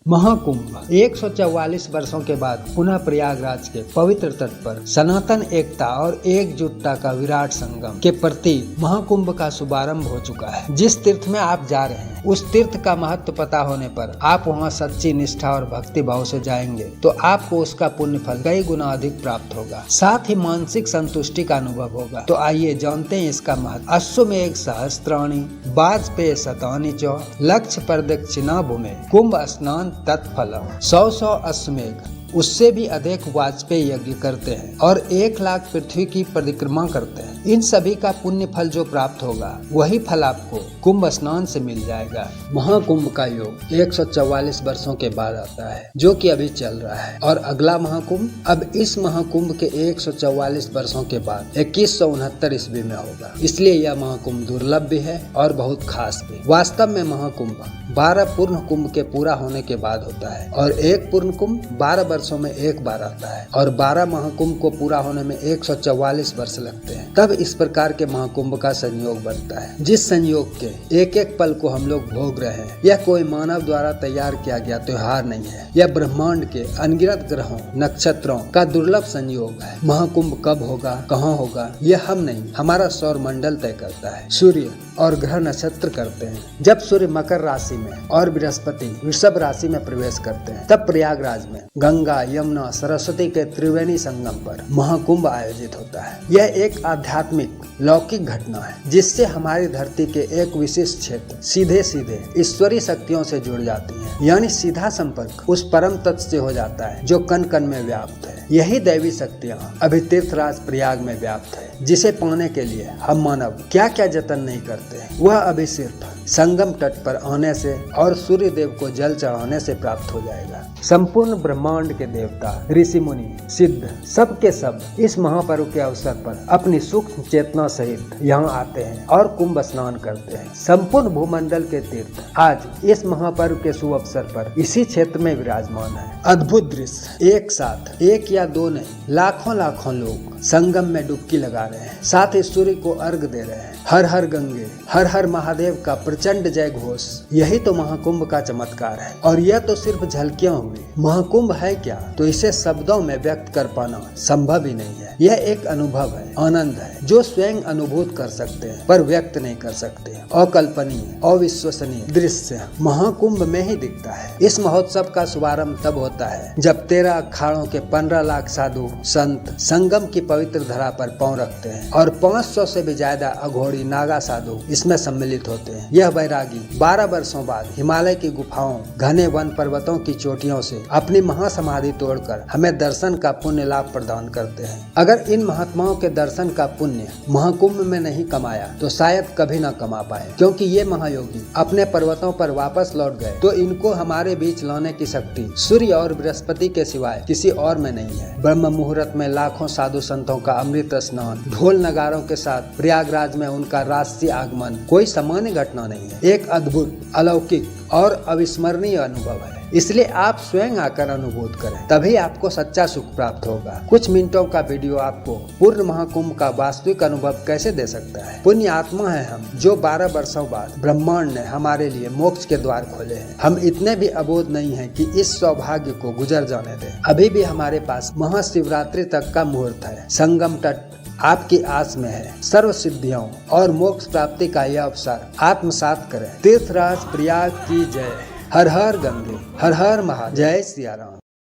महाकुंभ 144 वर्षों के बाद पुनः प्रयागराज के पवित्र तट पर सनातन एकता और एकजुटता का विराट संगम के प्रतीक महाकुंभ का शुभारंभ हो चुका है। जिस तीर्थ में आप जा रहे हैं उस तीर्थ का महत्व पता होने पर आप वहां सच्ची निष्ठा और भक्ति भाव से जाएंगे तो आपको उसका पुण्य फल कई गुना अधिक प्राप्त होगा, साथ ही मानसिक संतुष्टि का अनुभव होगा। तो आइए जानते हैं इसका महत्व। अश्वमेघ सहस्त्राणि वाजपेय शतानि च लक्ष्य प्रदक्षिणा भूमि कुंभ स्नान तत्फलम। 100 अश्वमेघ उससे भी अधिक वाजपेय यज्ञ करते हैं और 1 लाख पृथ्वी की परिक्रमा करते हैं। इन सभी का पुण्य फल जो प्राप्त होगा वही फल आपको कुंभ स्नान से मिल जाएगा। महाकुंभ का योग 144 वर्षों के बाद आता है जो कि अभी चल रहा है, और अगला महाकुंभ अब इस महाकुंभ के 144 वर्षों के बाद 2169 ईस्वी में होगा। इसलिए यह महाकुंभ दुर्लभ भी है और बहुत खास भी। वास्तव में महाकुंभ 12 पूर्ण कुंभ के पूरा होने के बाद होता है और एक पूर्ण कुंभ 12 वर्षों में एक बार आता है, और 12 महाकुंभ को पूरा होने में 144 वर्ष लगते हैं। तब इस प्रकार के महाकुंभ का संयोग बनता है। जिस संयोग के एक एक पल को हम लोग भोग रहे हैं, यह कोई मानव द्वारा तैयार किया गया त्योहार नहीं है। यह ब्रह्मांड के अनगिनत ग्रहों नक्षत्रों का दुर्लभ संयोग है। महाकुंभ कब होगा, कहाँ होगा, यह हम नहीं, हमारा सौर मंडल तय करता है। सूर्य और ग्रह नक्षत्र करते हैं। जब सूर्य मकर राशि में और बृहस्पति वृषभ राशि में प्रवेश करते हैं तब प्रयागराज में गंगा यमुना सरस्वती के त्रिवेणी संगम पर महाकुंभ आयोजित होता है। यह एक आध्यात्मिक लौकिक घटना है जिससे हमारी धरती के एक विशेष क्षेत्र सीधे सीधे ईश्वरीय शक्तियों से जुड़ जाती है, यानी सीधा संपर्क उस परम तत्व से हो जाता है जो कण कण में व्याप्त है। यही दैवी शक्तियाँ अभी तीर्थराज प्रयाग में व्याप्त है, जिसे पाने के लिए हम मानव क्या क्या जतन नहीं करते हैं, वह अभी सिर्फ संगम तट पर आने से और सूर्य देव को जल चढ़ाने से प्राप्त हो जाएगा। संपूर्ण ब्रह्मांड के देवता ऋषि मुनि सिद्ध सब के सब इस महापर्व के अवसर पर अपनी सूक्ष्म चेतना सहित यहाँ आते हैं और कुंभ स्नान करते हैं। संपूर्ण भूमंडल के तीर्थ आज इस महापर्व के शुभ अवसर पर इसी क्षेत्र में विराजमान है। अद्भुत दृश्य, एक साथ एक या दो नहीं लाखों लाखों लोग संगम में डुबकी लगा रहे हैं, साथ ही सूर्य को अर्घ दे रहे हैं। हर हर गंगे हर हर महादेव का प्रचंड जय घोष, यही तो महाकुंभ का चमत्कार है। और यह तो सिर्फ झलकियां हुई। महाकुंभ है क्या तो इसे शब्दों में व्यक्त कर पाना संभव ही नहीं है। यह एक अनुभव है, आनंद है जो स्वयं अनुभूत कर सकते हैं पर व्यक्त नहीं कर सकते। अकल्पनीय अविश्वसनीय दृश्य महाकुंभ में ही दिखता है। इस महोत्सव का शुभारंभ तब होता है जब 13 अखाड़ों के 15 लाख साधु संत संगम की पवित्र धरा पर पांव रखते हैं और 500 से भी ज्यादा अघोरी नागा साधु इसमें सम्मिलित होते हैं। यह वैरागी 12 वर्षों बाद हिमालय की गुफाओं घने वन पर्वतों की चोटियों से अपनी महासमाधि तोड़कर हमें दर्शन का पुण्य लाभ प्रदान करते हैं। अगर इन महात्माओं के दर्शन का पुण्य महाकुंभ में नहीं कमाया तो शायद कभी न कमा पाए, क्योंकि ये महायोगी अपने पर्वतों पर वापस लौट गए तो इनको हमारे बीच लाने की शक्ति सूर्य और बृहस्पति के सिवाय किसी और में नहीं है। ब्रह्म मुहूर्त में लाखों साधु संतों का अमृत स्नान ढोल नगारों के साथ प्रयागराज में उनका राष्ट्रीय आगमन कोई सामान्य घटना नहीं है, एक अद्भुत अलौकिक और अविस्मरणीय अनुभव है। इसलिए आप स्वयं आकर अनुभूत करें, तभी आपको सच्चा सुख प्राप्त होगा। कुछ मिनटों का वीडियो आपको पूर्ण महाकुंभ का वास्तविक अनुभव कैसे दे सकता है। पुण्य आत्मा है हम जो 12 वर्षों बाद ब्रह्मांड ने हमारे लिए मोक्ष के द्वार खोले हैं। हम इतने भी अबोध नहीं हैं कि इस सौभाग्य को गुजर जाने दें। अभी भी हमारे पास महाशिवरात्रि तक का मुहूर्त है। संगम तट आपकी आस में है। सर्व सिद्धियों और मोक्ष प्राप्ति का यह अवसर आत्मसात करें। तीर्थराज प्रयाग की जय। हर हर गंगे हर हर महादेव। जय सिया राम।